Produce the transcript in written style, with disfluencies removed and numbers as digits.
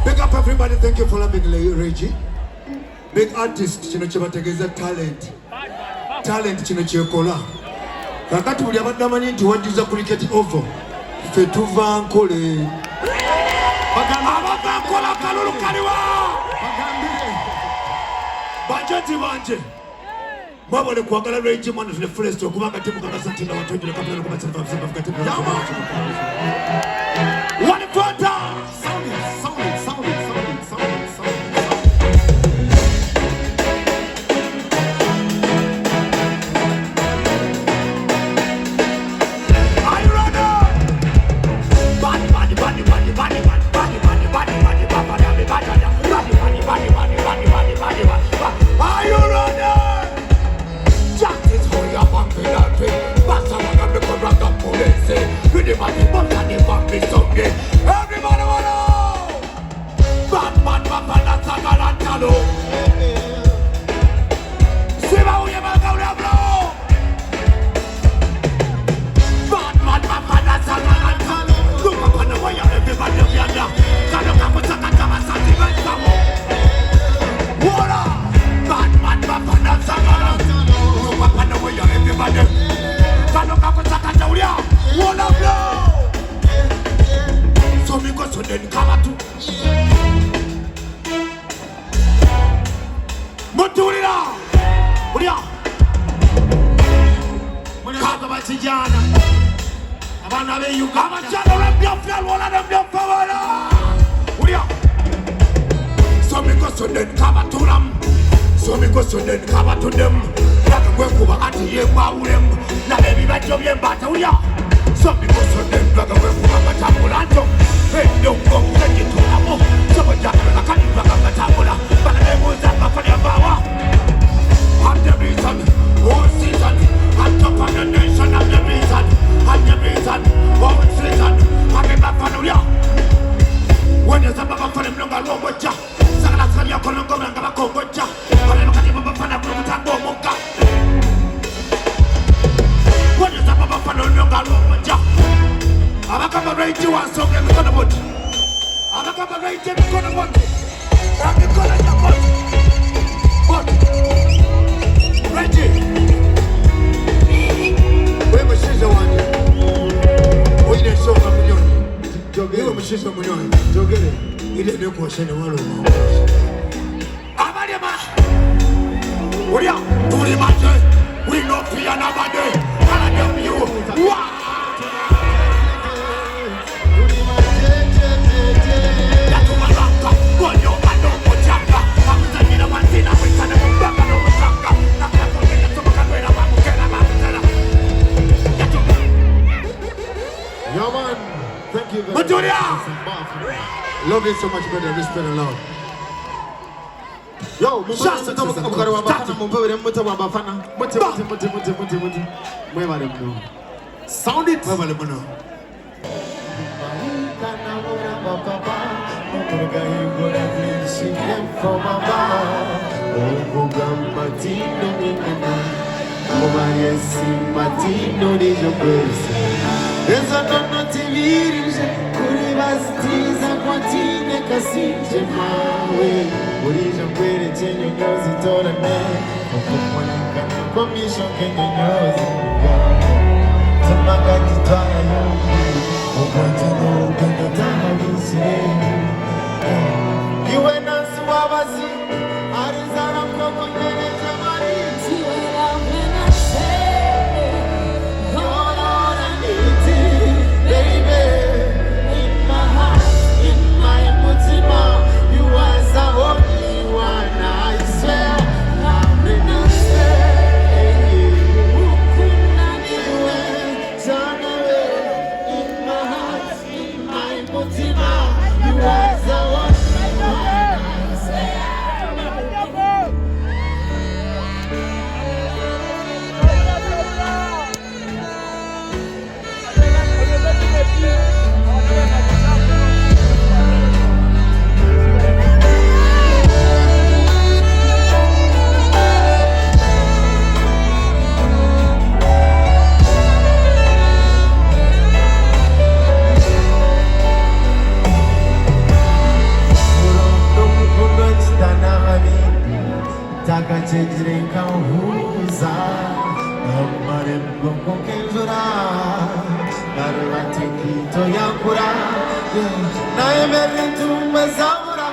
Big up everybody, thank you for loving Reggie. Big artist, chino chibategeza talent. Talent chino chiekola. Kakati buli abaddamanyi nti wajjuza cricket ovo. Ffe tuva nkole. Abava nkola kalulu kaliwa. Bajeti banje. Mwabale kuwagala Reggie mwana tune forest okubanga timu kakasa ntina watojule kapitano kumatsa mfamsimba fukatimu. One quarter. Everybody wanna know Batman Bafana Sagalantalo Siba uye magaula bro Batman Bafana Sagalantalo Look up on the way everybody of yanda Kano kapo sakatama sati bensamo Wala Batman Bafana Sagalantalo Look up on the way everybody Kano kapo sakatama Wala bro So we go to the Kamatu Muturina Muria Baga Bachijana. Abana be you got a channel of your fell, one of them your power. So me go to them, cover to them. So me go to them, cover to them. Like a work over at the year, wow, them. Now baby, my job, you're battle, yeah. So me go to them, like a work over my tabulanto. Hey, don't go, take it to the moon. So much I can't back up my tabula. But I was that for the power. I'm the reason, all season. I'm top of the nation, I'm the reason. I'm the reason, all season. I'm the back on you. When there's a baba for them, longer road with ya. Sagala Salia Colongo and Gabako with ya. But I look at the Baba Fana from Tango. When there's a baba for them, longer road with ya. I'm a couple rate you and so get me on the wood. I'm a couple rate you on the wood. I'm the color your wood. What? Reggie. Where was she the one? We didn't show up with you. You were she's on your own. You didn't know what's in the world. Abadema! What are you doing? We know fear nobody. I love you. Wow! Yo man, thank you very much. Love you so much, brother. Respect and love. Yo, Ziza Bafana. Sound it. Esa non ti virige, curi bastiza quantine casinge mawe. Orija kwere chenyo nyozi tora ne, okukwalika komisho kenyo nyozi muganga. Tamaga kitwala yungu, okwantino kenyo tamagise. Iwe nansi wabazi, arizara mkoko nene tamari. Tiwe la mena se. Na emevitu mazamura